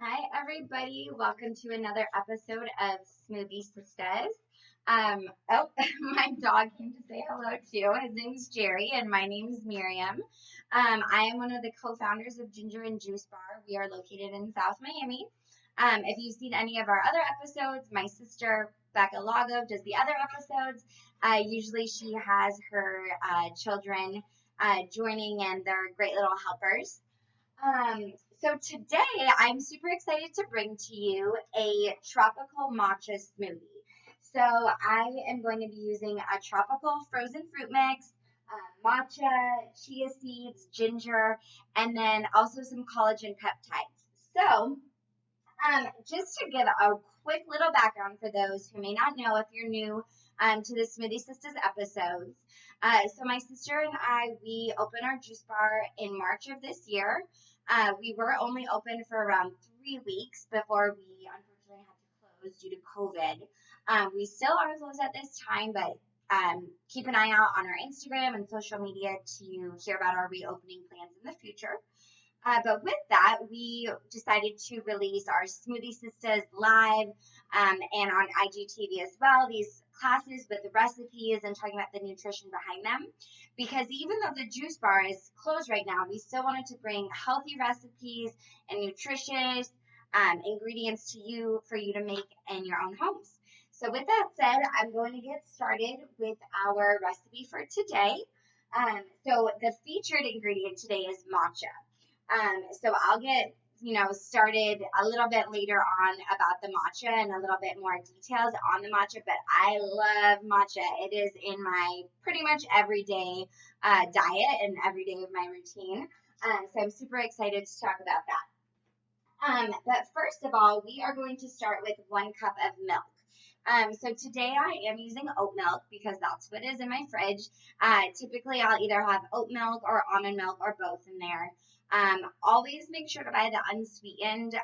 Hi, everybody. Welcome to another episode of Smoothie Sisters. My dog came to say hello too. His name's Jerry, and my name is Miriam. I am one of the co-founders of Ginger and Juice Bar. We are located in South Miami. If you've seen any of our other episodes, my sister Becca Lago does the other episodes. Usually, she has her children joining, and they're great little helpers. So today I'm super excited to bring to you a tropical matcha smoothie. So I am going to be using a tropical frozen fruit mix, matcha, chia seeds, ginger, and then also some collagen peptides. Just to give a quick little background for those who may not know, if you're new to the Smoothie Sisters episodes. So my sister and we opened our juice bar in March of this year. We were only open for around 3 weeks before we unfortunately had to close due to COVID. We still are closed at this time, but keep an eye out on our Instagram and social media to hear about our reopening plans in the future. But with that, we decided to release our Smoothie Sisters live and on IGTV as well. These classes with the recipes and talking about the nutrition behind them. Because even though the juice bar is closed right now, we still wanted to bring healthy recipes and nutritious ingredients to you for you to make in your own homes. So with that said, I'm going to get started with our recipe for today. So the featured ingredient today is matcha. So I'll get started a little bit later on about the matcha and a little bit more details on the matcha. But I love matcha. It is in my pretty much everyday diet and every day of my routine. So I'm super excited to talk about that. But first of all, we are going to start with 1 cup of milk. So today I am using oat milk because that's what is in my fridge. Typically I'll either have oat milk or almond milk or both in there. Always make sure to buy the unsweetened.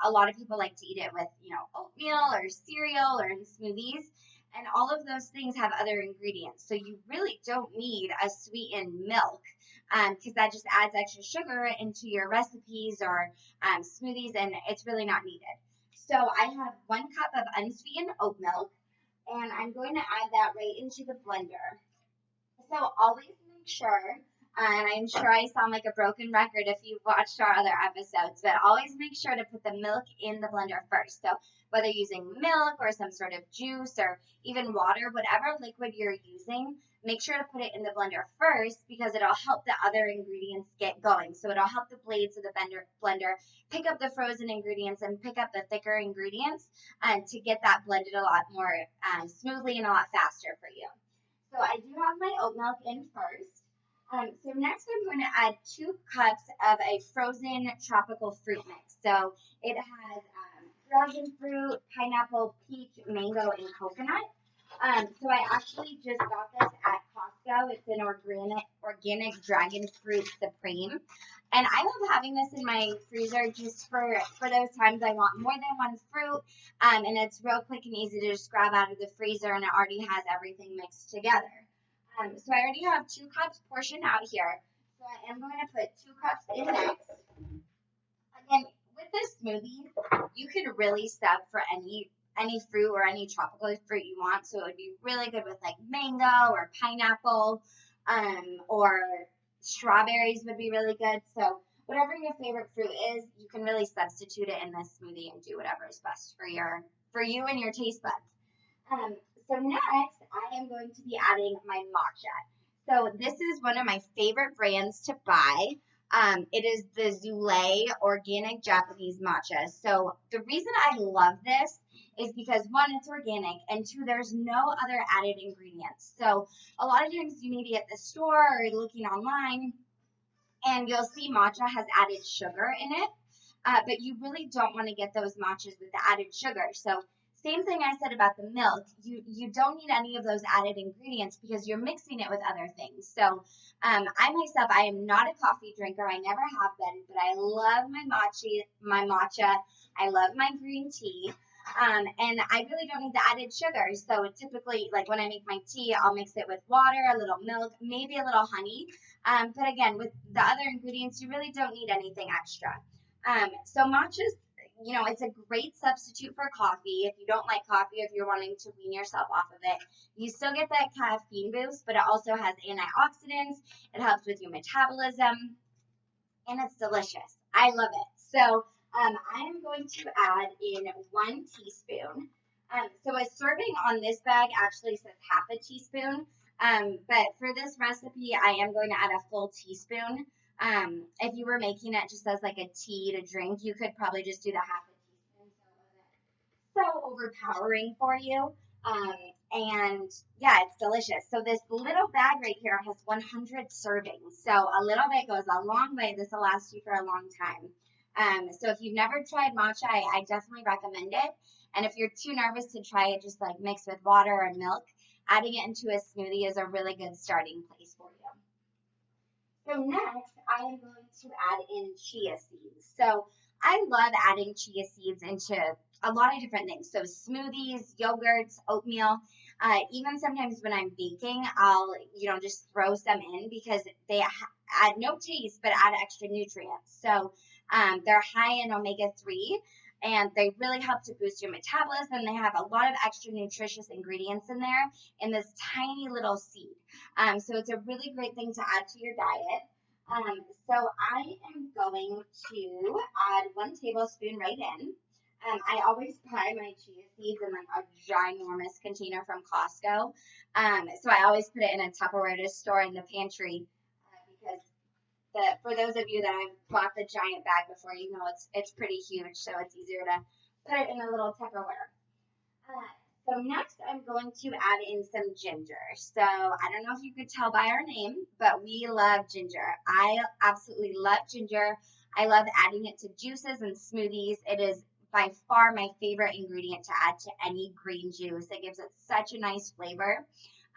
A lot of people like to eat it with, oatmeal or cereal or in smoothies. And all of those things have other ingredients. So you really don't need a sweetened milk because that just adds extra sugar into your recipes or smoothies, and it's really not needed. So I have 1 cup of unsweetened oat milk, and I'm going to add that right into the blender. So always make sure, and I'm sure I sound like a broken record if you've watched our other episodes, but always make sure to put the milk in the blender first. So whether using milk or some sort of juice or even water, whatever liquid you're using, make sure to put it in the blender first because it'll help the other ingredients get going. So it'll help the blades of the blender pick up the frozen ingredients and pick up the thicker ingredients to get that blended a lot more smoothly and a lot faster for you. So I do have my oat milk in first. So next I'm going to add 2 cups of a frozen tropical fruit mix. So it has dragon fruit, pineapple, peach, mango, and coconut. So I actually just got this at Costco. It's an organic dragon fruit supreme. And I love having this in my freezer just for those times I want more than one fruit. And it's real quick and easy to just grab out of the freezer, and it already has everything mixed together. So I already have 2 cups portioned out here. So I am going to put 2 cups in next. Again, with this smoothie, you could really sub for any fruit or any tropical fruit you want. So it would be really good with like mango or pineapple, or strawberries would be really good. So whatever your favorite fruit is, you can really substitute it in this smoothie and do whatever is best for you and your taste buds. So next, I am going to be adding my matcha. So this is one of my favorite brands to buy. It is the Zule organic Japanese matcha. So the reason I love this is because 1, it's organic, and 2, there's no other added ingredients. So a lot of times you may be at the store or looking online, and you'll see matcha has added sugar in it, but you really don't want to get those matchas with the added sugar. So same thing I said about the milk. You don't need any of those added ingredients because you're mixing it with other things. So I myself, I am not a coffee drinker. I never have been, but I love my matcha. I love my green tea. And I really don't need the added sugar. So typically, like when I make my tea, I'll mix it with water, a little milk, maybe a little honey. But again, with the other ingredients, you really don't need anything extra. So matcha's it's a great substitute for coffee. If you don't like coffee, if you're wanting to wean yourself off of it, you still get that caffeine boost, but it also has antioxidants. It helps with your metabolism, and it's delicious. I love it. So I am going to add in 1 teaspoon. So a serving on this bag actually says half a teaspoon. But for this recipe, I am going to add a full teaspoon. If you were making it just as like a tea to drink, you could probably just do the half a teaspoon so it wasn't so overpowering for you. Um, and yeah, it's delicious. So this little bag right here has 100 servings. So a little bit goes a long way. This will last you for a long time. So if you've never tried matcha, I definitely recommend it. And if you're too nervous to try it, just like mix with water or milk, adding it into a smoothie is a really good starting place for you. So next, I am going to add in chia seeds. So I love adding chia seeds into a lot of different things. So smoothies, yogurts, oatmeal. Even sometimes when I'm baking, I'll just throw some in because they add no taste but add extra nutrients. So they're high in omega-3. And they really help to boost your metabolism. They have a lot of extra nutritious ingredients in there in this tiny little seed. So it's a really great thing to add to your diet. So I am going to add 1 tablespoon right in. I always buy my chia seeds in like a ginormous container from Costco. So I always put it in a Tupperware to store in the pantry because for those of you that have bought the giant bag before, it's pretty huge, so it's easier to put it in a little Tupperware. So next, I'm going to add in some ginger. So I don't know if you could tell by our name, but we love ginger. I absolutely love ginger. I love adding it to juices and smoothies. It is by far my favorite ingredient to add to any green juice. It gives it such a nice flavor,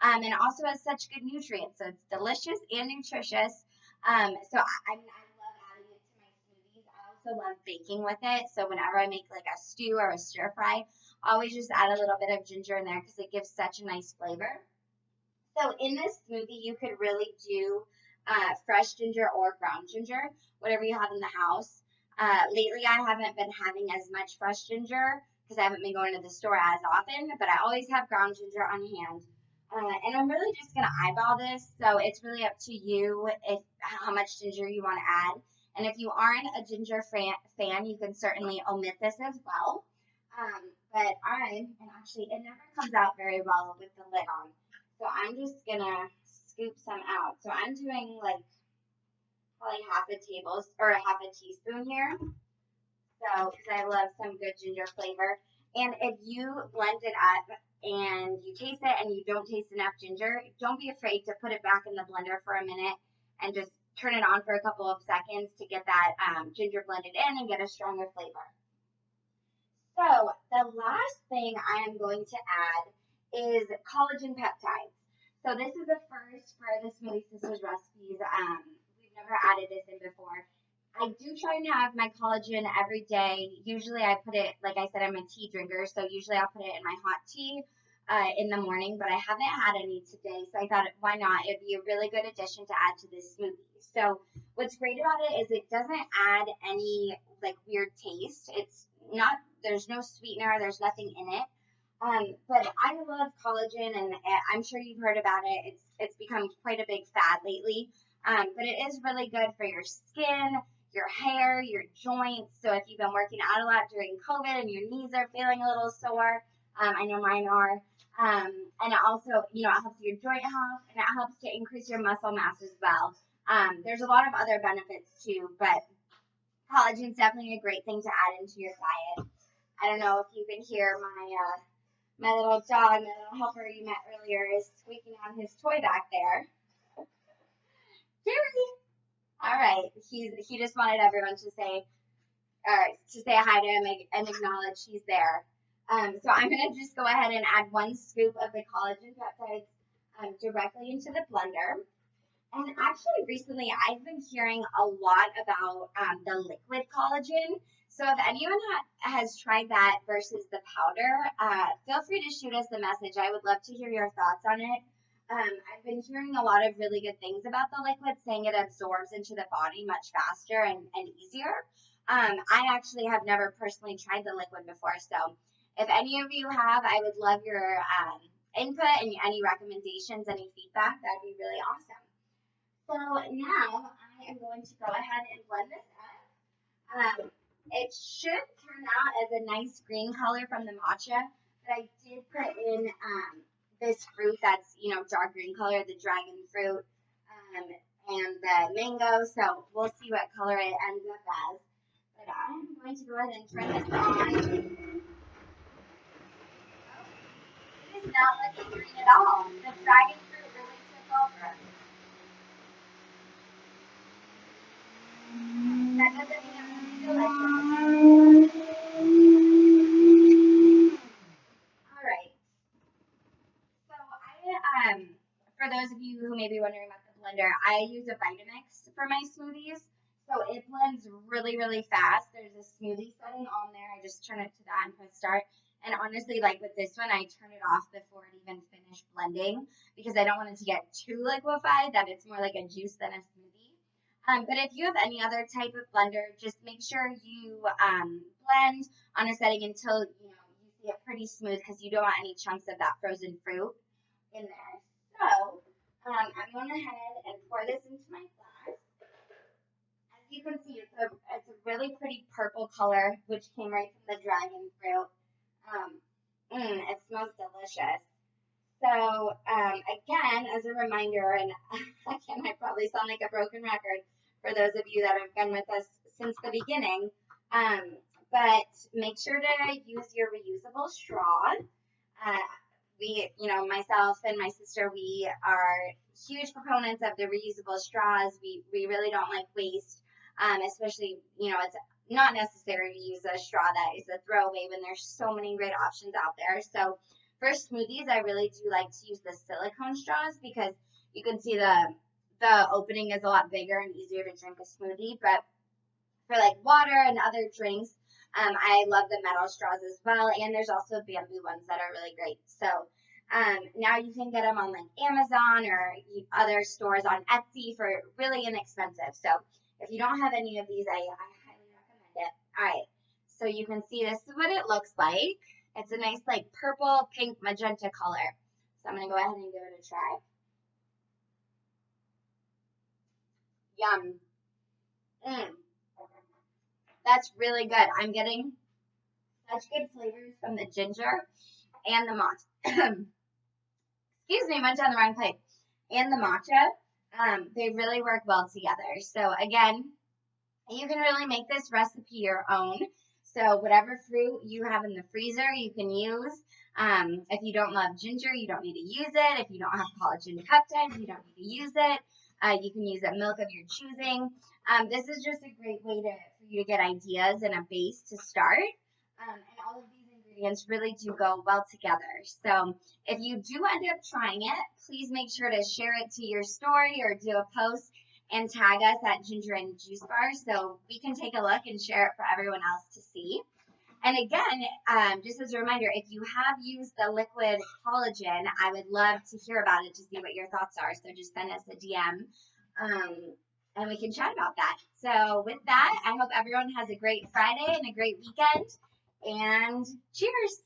and also has such good nutrients. So it's delicious and nutritious. So I love adding it to my smoothies. I also love baking with it. So whenever I make like a stew or a stir fry, I always just add a little bit of ginger in there because it gives such a nice flavor. So in this smoothie, you could really do fresh ginger or ground ginger, whatever you have in the house. Lately, I haven't been having as much fresh ginger because I haven't been going to the store as often, but I always have ground ginger on hand. And I'm really just going to eyeball this, so it's really up to you how much ginger you want to add. And if you aren't a ginger fan, you can certainly omit this as well. But and actually, it never comes out very well with the lid on. So I'm just going to scoop some out. So I'm doing like probably half a teaspoon here. So, because I love some good ginger flavor. And if you blend it up and you taste it and you don't taste enough ginger, don't be afraid to put it back in the blender for a minute and just turn it on for a couple of seconds to get that ginger blended in and get a stronger flavor. So the last thing I am going to add is collagen peptides. So this is the first for the Smoothie Sisters recipes. We've never added this in before. I do try and have my collagen every day. Usually I put it, like I said, I'm a tea drinker, so usually I'll put it in my hot tea in the morning, but I haven't had any today, so I thought, why not? It'd be a really good addition to add to this smoothie. So what's great about it is it doesn't add any like weird taste. There's no sweetener, there's nothing in it. But I love collagen, and I'm sure you've heard about it. It's become quite a big fad lately. But it is really good for your skin, your hair, your joints. So if you've been working out a lot during COVID and your knees are feeling a little sore, I know mine are. And it also, it helps your joint health, and it helps to increase your muscle mass as well. There's a lot of other benefits too, but collagen is definitely a great thing to add into your diet. I don't know if you can hear my little dog, my little helper you met earlier, is squeaking on his toy back there. Jerry. All right. He just wanted everyone to say hi to him and acknowledge he's there. So I'm gonna just go ahead and add 1 scoop of the collagen peptides directly into the blender. And actually, recently I've been hearing a lot about the liquid collagen. So if anyone has tried that versus the powder, feel free to shoot us a message. I would love to hear your thoughts on it. I've been hearing a lot of really good things about the liquid, saying it absorbs into the body much faster and easier. I actually have never personally tried the liquid before, so if any of you have, I would love your input and any recommendations, any feedback. That'd be really awesome. So now I am going to go ahead and blend this up. It should turn out as a nice green color from the matcha, but I did put in this fruit that's, dark green color, the dragon fruit, and the mango. So we'll see what color it ends up as. But I'm going to go ahead and turn this on. It is not looking green at all. The dragon fruit really took over. That doesn't mean it won't be delicious. All right. So for those of you who may be wondering about the blender, I use a Vitamix for my smoothies. So it blends really, really fast. There's a smoothie setting on there. I just turn it to that and press start. And honestly, like with this one, I turn it off before it even finished blending because I don't want it to get too liquefied that it's more like a juice than a smoothie. But if you have any other type of blender, just make sure you blend on a setting until you see it pretty smooth because you don't want any chunks of that frozen fruit in there. So I'm going ahead and pour this into my glass. As you can see, it's a really pretty purple color, which came right from the dragon fruit. It smells delicious. So again, as a reminder, and again, I probably sound like a broken record for those of you that have been with us since the beginning, but make sure to use your reusable straw. Myself and my sister, we are huge proponents of the reusable straws. We really don't like waste, especially, it's not necessary to use a straw that is a throwaway when there's so many great options out there. So for smoothies, I really do like to use the silicone straws because you can see the opening is a lot bigger and easier to drink a smoothie. But for like water and other drinks, I love the metal straws as well. And there's also bamboo ones that are really great. So now you can get them on like Amazon or other stores on Etsy for really inexpensive. So if you don't have any of these, I highly recommend it. All right. So you can see this is what it looks like. It's a nice like purple, pink, magenta color. So I'm going to go ahead and give it a try. Yum. That's really good. I'm getting such good flavors from the ginger and the matcha. Excuse me, went down the wrong pipe. And the matcha. They really work well together. So again, you can really make this recipe your own. So whatever fruit you have in the freezer, you can use. If you don't love ginger, you don't need to use it. If you don't have collagen peptides, you don't need to use it. You can use a milk of your choosing. This is just a great way for you to get ideas and a base to start. And all of these ingredients really do go well together. So if you do end up trying it, please make sure to share it to your story or do a post and tag us at Ginger and Juice Bar so we can take a look and share it for everyone else to see. And again, just as a reminder, if you have used the liquid collagen, I would love to hear about it to see what your thoughts are. So just send us a DM and we can chat about that. So with that, I hope everyone has a great Friday and a great weekend. And cheers!